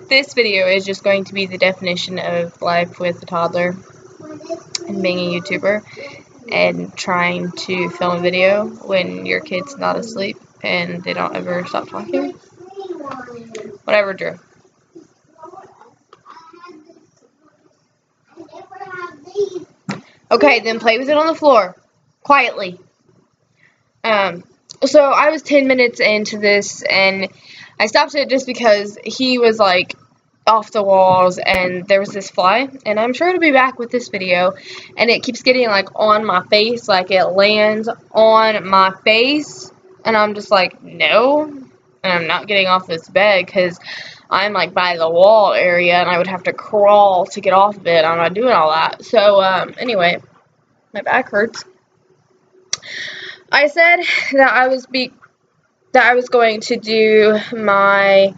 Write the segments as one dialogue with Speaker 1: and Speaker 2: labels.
Speaker 1: this video is just going to be the definition of life with a toddler and being a YouTuber and trying to film a video when your kid's not asleep and they don't ever stop talking. Whatever, Drew. Okay, then play with it on the floor. Quietly. So I was 10 minutes into this and I stopped it just because he was like off the walls and there was this fly, and I'm sure it'll be back with this video, and it keeps getting like on my face, like it lands on my face, and I'm just like, no, and I'm not getting off this bed because I'm like by the wall area and I would have to crawl to get off of it. I'm not doing all that. So anyway, my back hurts. I said that I was going to do my,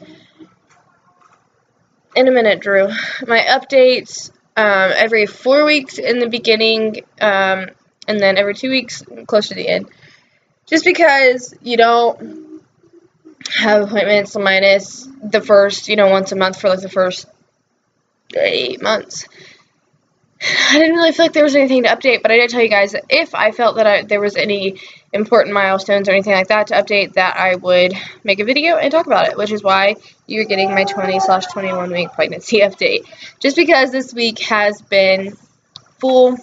Speaker 1: in a minute, Drew, my updates every 4 weeks in the beginning, and then every 2 weeks close to the end. Just because you don't have appointments minus the first, once a month for like the first 8 months. I didn't really feel like there was anything to update, but I did tell you guys that if I felt that there was any important milestones or anything like that to update, that I would make a video and talk about it, which is why you're getting my 20/21 week pregnancy update. Just because this week has been full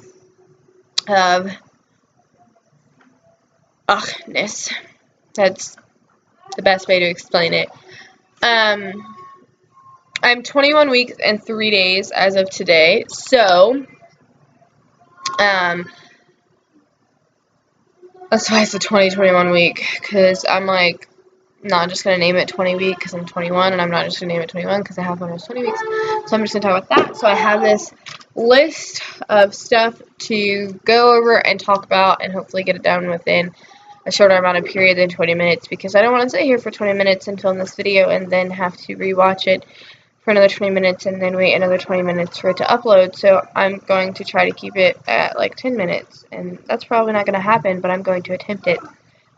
Speaker 1: of ughness. That's the best way to explain it. I'm 21 weeks and 3 days as of today, so that's why it's a 20/21 week, because I'm like not just going to name it 20 week because I'm 21, and I'm not just going to name it 21 because I have almost 20 weeks, so I'm just going to talk about that. So I have this list of stuff to go over and talk about and hopefully get it done within a shorter amount of period than 20 minutes, because I don't want to sit here for 20 minutes and film this video and then have to rewatch it for another 20 minutes and then wait another 20 minutes for it to upload. So I'm going to try to keep it at like 10 minutes, and that's probably not going to happen, but I'm going to attempt it.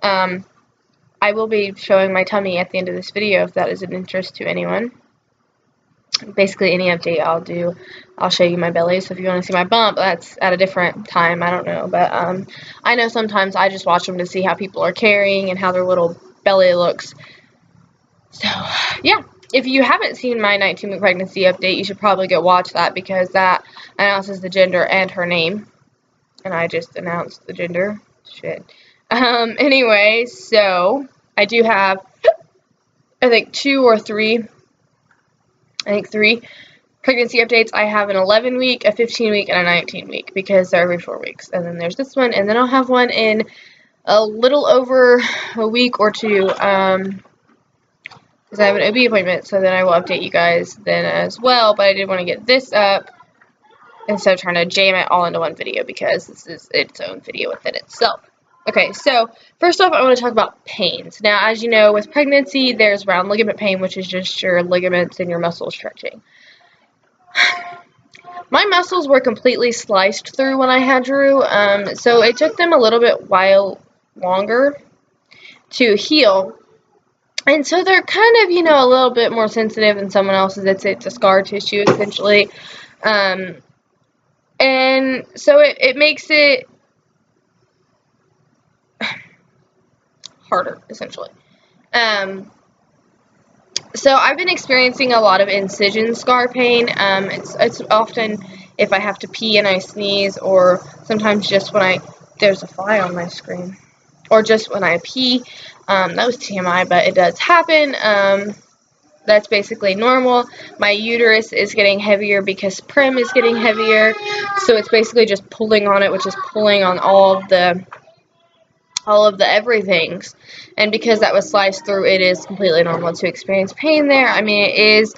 Speaker 1: I will be showing my tummy at the end of this video if that is of interest to anyone. Basically any update I'll do, I'll show you my belly. So if you want to see my bump, that's at a different time. I don't know, but I know sometimes I just watch them to see how people are carrying and how their little belly looks. So yeah, if you haven't seen my 19-week pregnancy update, you should probably go watch that, because that announces the gender and her name, and I just announced the gender. Shit. Anyway, so I do have, I think 3 pregnancy updates. I have an 11-week, a 15-week, and a 19-week, because they're every 4 weeks. And then there's this one, and then I'll have one in a little over a week or two, because I have an OB appointment, so then I will update you guys then as well. But I did want to get this up instead of trying to jam it all into one video, because this is its own video within itself. Okay, so first off, I want to talk about pains. Now, as you know, with pregnancy, there's round ligament pain, which is just your ligaments and your muscles stretching. My muscles were completely sliced through when I had Drew, so it took them a little bit longer to heal. And so they're kind of, a little bit more sensitive than someone else's. It's a scar tissue, essentially. And so it makes it harder, essentially. So I've been experiencing a lot of incision scar pain. It's often if I have to pee and I sneeze, or sometimes just when there's a fly on my screen, or just when I pee. That was TMI, but it does happen. That's basically normal. My uterus is getting heavier because Prim is getting heavier, so it's basically just pulling on it, which is pulling on all of the everythings. And because that was sliced through, it is completely normal to experience pain there. I mean, it is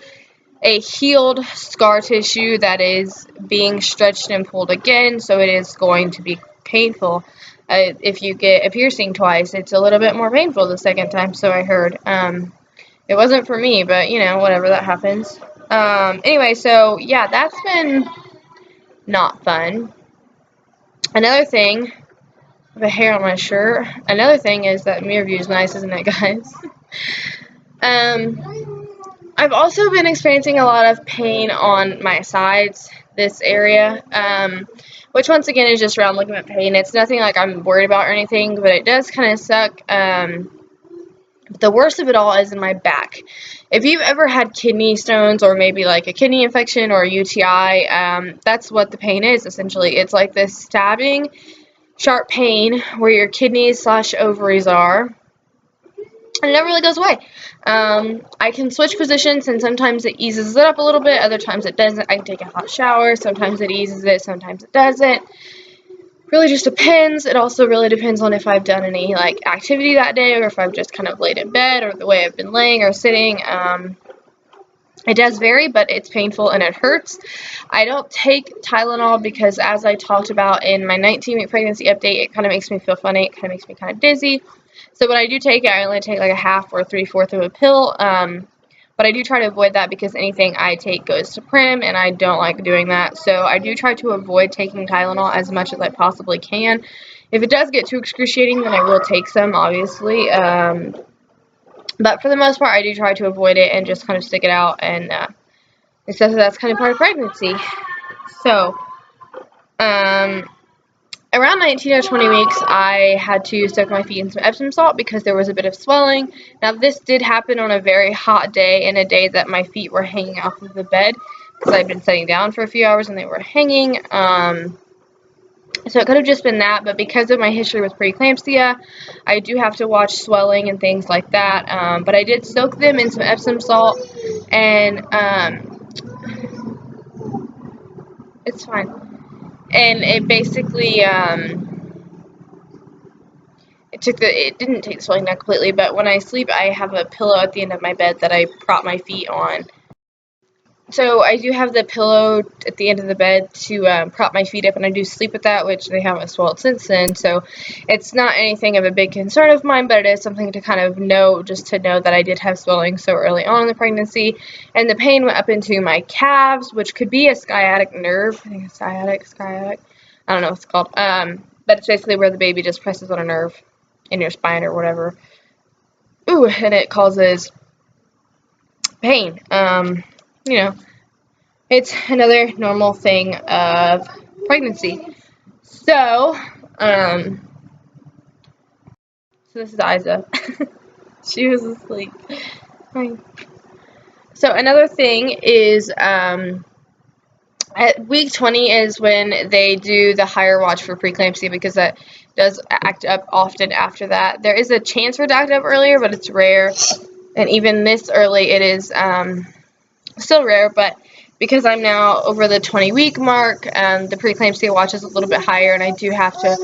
Speaker 1: a healed scar tissue that is being stretched and pulled again, so it is going to be painful. If you get a piercing twice, it's a little bit more painful the second time, so I heard. It wasn't for me, but, whatever, that happens. Anyway, so, yeah, that's been not fun. Another thing, I have a hair on my shirt. Another thing is that mirror view is nice, isn't it, guys? I've also been experiencing a lot of pain on my sides, this area, which once again is just round ligament pain. It's nothing like I'm worried about or anything, but it does kind of suck. But the worst of it all is in my back. If you've ever had kidney stones or maybe like a kidney infection or a UTI, that's what the pain is essentially. It's like this stabbing, sharp pain where your kidneys / ovaries are. And it never really goes away. I can switch positions, and sometimes it eases it up a little bit, other times it doesn't. I can take a hot shower, sometimes it eases it, sometimes it doesn't. Really just depends. It also really depends on if I've done any like activity that day, or if I've just kind of laid in bed, or the way I've been laying or sitting. It does vary, but it's painful and it hurts. I don't take Tylenol because, as I talked about in my 19-week pregnancy update, it kind of makes me feel funny. It kind of makes me kind of dizzy. So when I do take it, I only take like a half or 3/4 of a pill. But I do try to avoid that because anything I take goes to Prim, and I don't like doing that. So I do try to avoid taking Tylenol as much as I possibly can. If it does get too excruciating, then I will take some, obviously. But for the most part, I do try to avoid it and just kind of stick it out, and except that's kind of part of pregnancy. So, around 19 or 20 weeks, I had to soak my feet in some Epsom salt because there was a bit of swelling. Now, this did happen on a very hot day, and a day that my feet were hanging off of the bed because I'd been sitting down for a few hours and they were hanging. So it could have just been that, but because of my history with preeclampsia, I do have to watch swelling and things like that. But I did soak them in some Epsom salt, and it's fine. And it basically it didn't take the swelling down completely, but when I sleep, I have a pillow at the end of my bed that I prop my feet on. So I do have the pillow at the end of the bed to prop my feet up, and I do sleep with that, which they haven't swelled since then. So it's not anything of a big concern of mine, but it is something to kind of know, just to know that I did have swelling so early on in the pregnancy. And the pain went up into my calves, which could be a sciatic nerve. I think it's sciatic. I don't know what it's called. But it's basically where the baby just presses on a nerve in your spine or whatever. Ooh, and it causes pain. It's another normal thing of pregnancy. So this is Isa. She was asleep. So another thing is, at week 20 is when they do the higher watch for preeclampsia, because that does act up often after that. There is a chance for it to act up earlier, but it's rare. And even this early, it is still rare, but because I'm now over the 20-week mark, the preeclampsia watch is a little bit higher, and I do have to,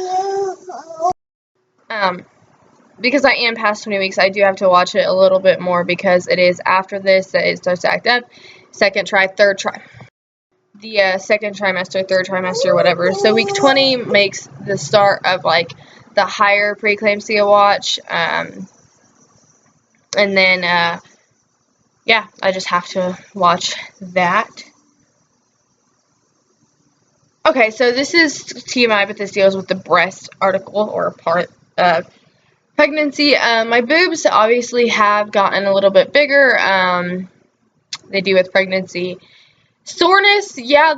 Speaker 1: because I am past 20 weeks, I do have to watch it a little bit more, because it is after this that it starts to act up. Second trimester, third trimester, whatever. So week 20 makes the start of like the higher preeclampsia watch, and then yeah, I just have to watch that. Okay, so this is TMI, but this deals with the breast article or part of pregnancy. My boobs obviously have gotten a little bit bigger. They do with pregnancy. Soreness, yeah,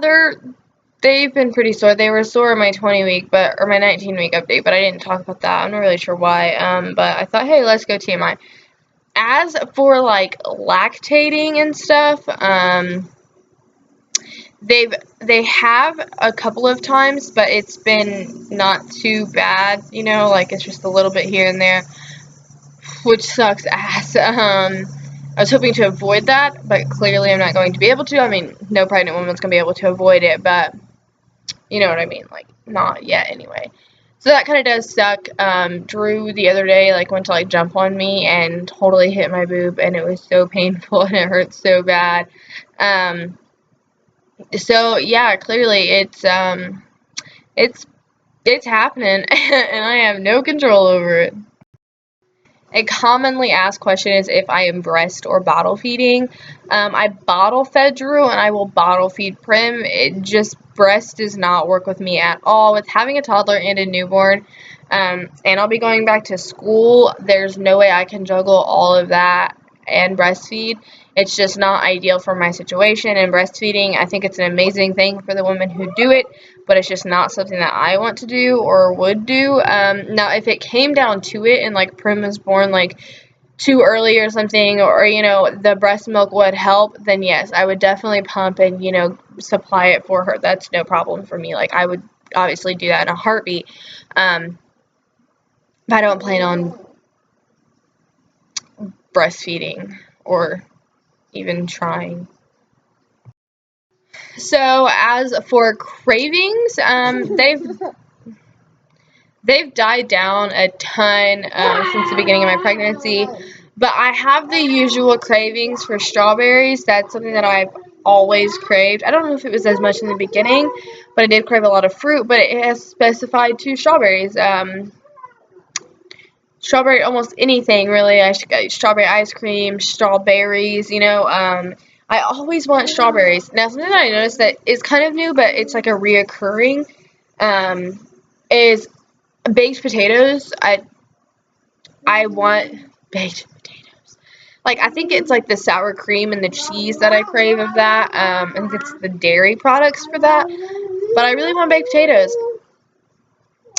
Speaker 1: they've been pretty sore. They were sore in my 20-week, or my 19-week update, but I didn't talk about that. I'm not really sure why. But I thought, hey, let's go TMI. As for like lactating and stuff, they have a couple of times, but it's been not too bad, like it's just a little bit here and there, which sucks ass. I was hoping to avoid that, but clearly I'm not going to be able to. I mean, no pregnant woman's going to be able to avoid it, but you know what I mean, like, not yet anyway. So that kind of does suck. Drew the other day, like, went to, like, jump on me and totally hit my boob, and it was so painful, and it hurt so bad. So, yeah, clearly it's happening, and I have no control over it. A commonly asked question is if I am breast or bottle feeding. I bottle fed Drew, and I will bottle feed Prim. Breast does not work with me at all. With having a toddler and a newborn, and I'll be going back to school, there's no way I can juggle all of that and breastfeed. It's just not ideal for my situation and breastfeeding. I think it's an amazing thing for the women who do it, but it's just not something that I want to do or would do. Now, if it came down to it and like Prim was born like too early or something, or the breast milk would help, then yes, I would definitely pump and supply it for her. That's no problem for me. Like, I would obviously do that in a heartbeat. But I don't plan on breastfeeding or even trying. So as for cravings, they've died down a ton since the beginning of my pregnancy, but I have the usual cravings for strawberries. That's something that I've always craved. I don't know if it was as much in the beginning, but I did crave a lot of fruit, but it has specified 2 strawberries. Strawberry, almost anything really. Strawberry ice cream, strawberries, I always want strawberries. Now, something that I noticed that is kind of new, but it's like a reoccurring, is baked potatoes. I want baked potatoes. Like, I think it's like the sour cream and the cheese that I crave of that. I think it's the dairy products for that. But I really want baked potatoes.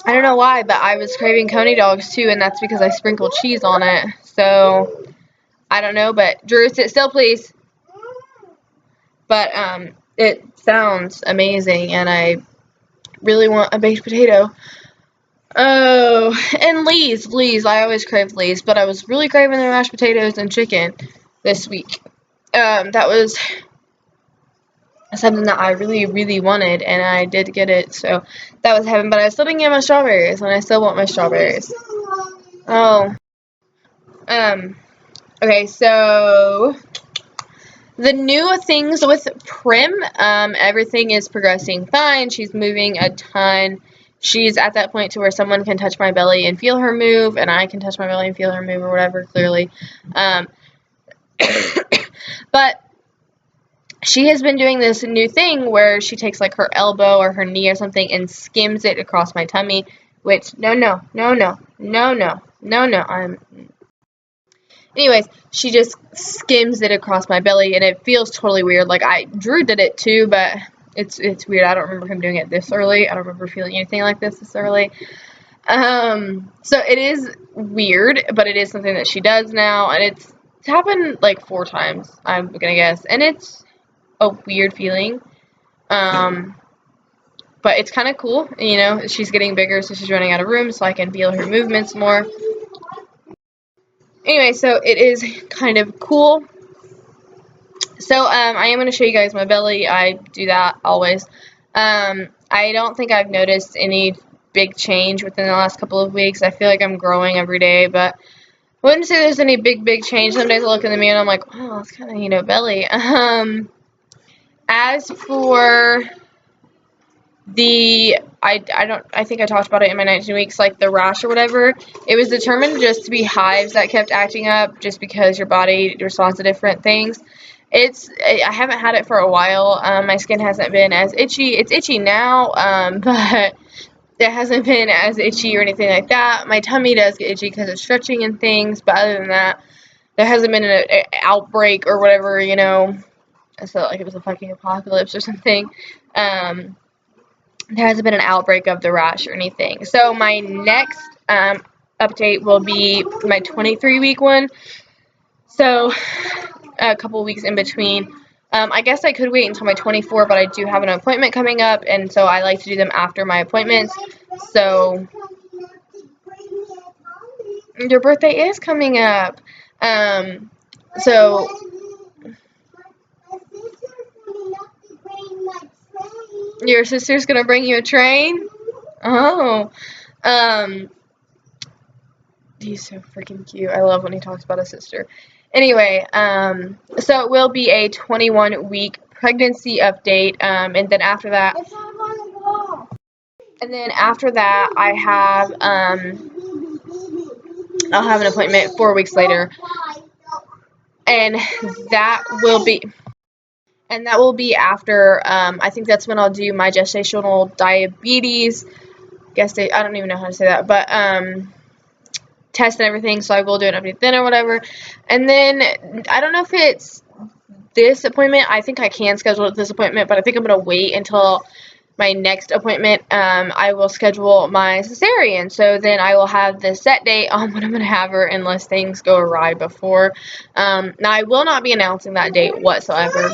Speaker 1: I don't know why, but I was craving Coney dogs too, and that's because I sprinkled cheese on it. So, I don't know, but Drew, sit still, please. But it sounds amazing, and I really want a baked potato. Oh, and Lee's. I always crave Lee's, but I was really craving the mashed potatoes and chicken this week. That was something that I really, really wanted, and I did get it, so that was heaven. But I still didn't get my strawberries, and I still want my strawberries. Oh. Okay, so the new things with Prim, everything is progressing fine. She's moving a ton. She's at that point to where someone can touch my belly and feel her move, and I can touch my belly and feel her move or whatever, clearly. But she has been doing this new thing where she takes like her elbow or her knee or something and skims it across my tummy, which, no. Anyways, she just skims it across my belly, and it feels totally weird. Like, Drew did it too, but it's weird. I don't remember him doing it this early. I don't remember feeling anything like this early. So it is weird, but it is something that she does now, and it's happened like 4 times, I'm gonna guess, and it's a weird feeling. But it's kind of cool, she's getting bigger, so she's running out of room, so I can feel her movements more. Anyway, so it is kind of cool. So, I am going to show you guys my belly. I do that always. I don't think I've noticed any big change within the last couple of weeks. I feel like I'm growing every day, but I wouldn't say there's any big change. Some days I look in the mirror and I'm like, oh, it's kind of, belly. As for I think I talked about it in my 19 weeks, like the rash or whatever. It was determined just to be hives that kept acting up, just because your body responds to different things. I haven't had it for a while. My skin hasn't been as itchy. It's itchy now, but it hasn't been as itchy or anything like that. My tummy does get itchy because of stretching and things, but other than that, there hasn't been an outbreak or whatever, I felt like it was a fucking apocalypse or something. There hasn't been an outbreak of the rash or anything. So my next update will be my 23-week one. So a couple weeks in between. I guess I could wait until my 24, but I do have an appointment coming up, and so I like to do them after my appointments. So your birthday is coming up. So your sister's gonna bring you a train? Oh. He's so freaking cute. I love when he talks about his sister. Anyway, so it will be a 21-week pregnancy update, and then after that, I have, I'll have an appointment 4 weeks later, and that will be after, I think that's when I'll do my gestational diabetes, I don't even know how to say that, but, test and everything, so I will do an update then or whatever. And then I don't know if it's this appointment. I think I can schedule this appointment, but I think I'm going to wait until my next appointment. I will schedule my cesarean, so then I will have the set date on when I'm going to have her unless things go awry before. Now, I will not be announcing that date whatsoever.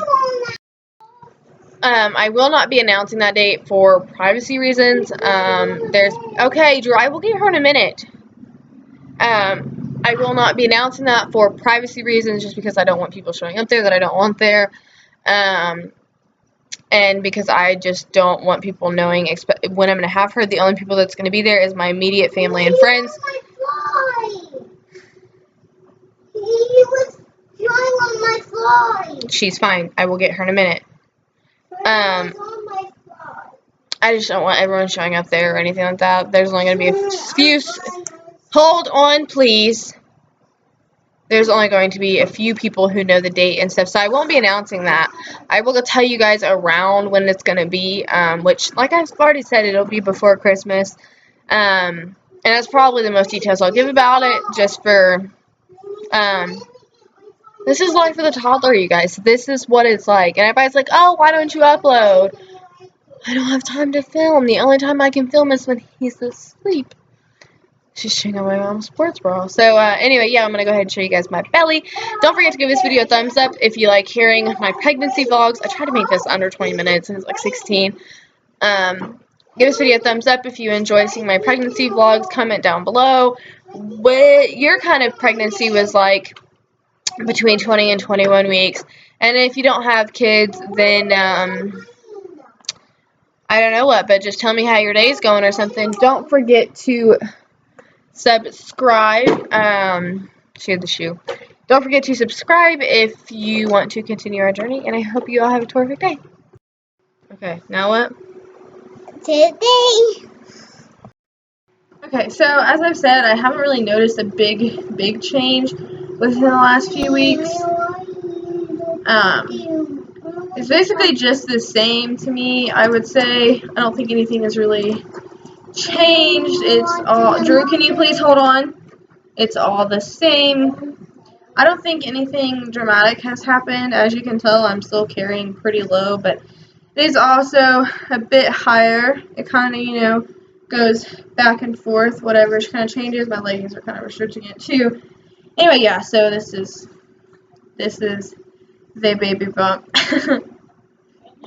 Speaker 1: I will not be announcing that date for privacy reasons. Okay, Drew, I will get her in a minute. I will not be announcing that for privacy reasons, just because I don't want people showing up there that I don't want there. And because I just don't want people knowing when I'm going to have her. The only people that's going to be there is my immediate family and friends. He was flying on my fly. She's fine. I will get her in a minute. I just don't want everyone showing up there or anything like that. There's only going to be a few. Hold on, please. There's only going to be a few people who know the date and stuff, so I won't be announcing that. I will tell you guys around when it's going to be, which, like I've already said, it'll be before Christmas. And that's probably the most details I'll give about it, just for, this is life for the toddler, you guys. This is what it's like. And everybody's like, oh, why don't you upload? I don't have time to film. The only time I can film is when he's asleep. She's chewing on my mom's sports bra. So, anyway, yeah, I'm going to go ahead and show you guys my belly. Don't forget to give this video a thumbs up if you like hearing my pregnancy vlogs. I try to make this under 20 minutes, and it's like 16. Give this video a thumbs up if you enjoy seeing my pregnancy vlogs. Comment down below what your kind of pregnancy was like between 20 and 21 weeks. And if you don't have kids, then, I don't know what, but just tell me how your day's going or something. Don't forget to subscribe. She had the shoe. Don't forget to subscribe if you want to continue our journey, and I hope you all have a terrific day. Okay, now what?
Speaker 2: Today.
Speaker 1: Okay, so as I've said, I haven't really noticed a big change within the last few weeks. It's basically just the same to me, I would say. I don't think anything has really changed. It's all... Drew, can you please hold on? It's all the same. I don't think anything dramatic has happened. As you can tell, I'm still carrying pretty low, but it is also a bit higher. It kind of, goes back and forth. Whatever kind of changes. My leggings are kind of restricting it too. Anyway, yeah, so this is the baby bump.